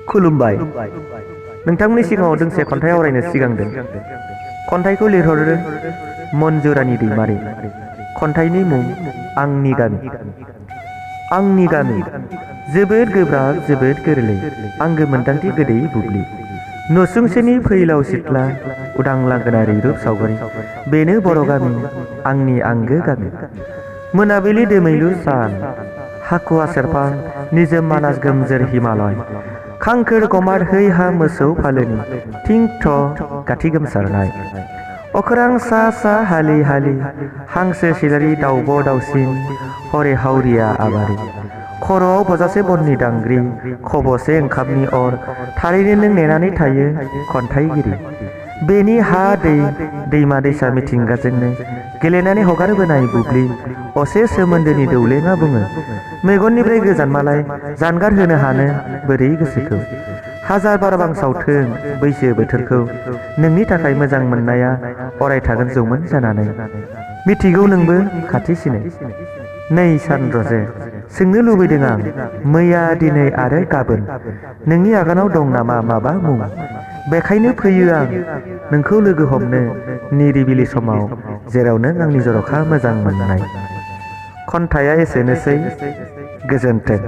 खुलुमबाय नोंथांमोननि सिगाङाव दोंसे खन्थाइ आवरायनो सिगांदों। खन्थाइखौ लिरहरदों मन्जुरानि दैमारि। खन्थाइनि मुं आंनि गामि। आंनि गामि जोबोद गोब्राब जोबोद गोरलै आंगो मोन्दांथि गोदै बुब्लि। नसुंसेनि फैलाव सिथ्ला उदां लांगोनारि रुप सावगारि बेनो बर' गामि आंनि आंगो गामि। मोनाबिलि दोमैलु सान हाखुवा सेरफां निजोम मानास गोमजोर हिमालय खांखोर गमार है हा मोसौ फालोनि थिंथ गाथि गोमसारनाय अख्रां सा सा हालि हालि हांसो सिलारि दाउब' दाउसिन हरे हावरिया आबारि खर'आव बजासे बननि दांग्रि खबसे ओंखामनि अर थारैनो नों नेनानै थायो खन्थाइगिरि। बेनि हा दै दैमा दैसा मिथिंगाजोंनो गेलेनानै हगारबोनाय बुब्लि असे सोमोन्दोनि दौलेङा बुङो मेगननिफ्राय गोजानमालाय जानगार होनो हानो बोरै गोसोखौ। हाजार बार बांसावथों बैसो बोथोरखौ नोंनि थाखाय मोजां मोननाया अराय थागोन जौमोन जानानै। मिथिगौ नोंबो खाथिसिनै नै सानरजे सोंनो लुबैदों आं मैया दिनै आरो गाबोन नोंनि आगानाव दं नामा माबा मुं। बेखायनो फैयो आं नोंखौ लोगो हमनो निरिबिलि समाव जेराव नों आंनि जर'खा मोजां मोननाय। खन्थाइया एसेनोसै गोजोन्थों।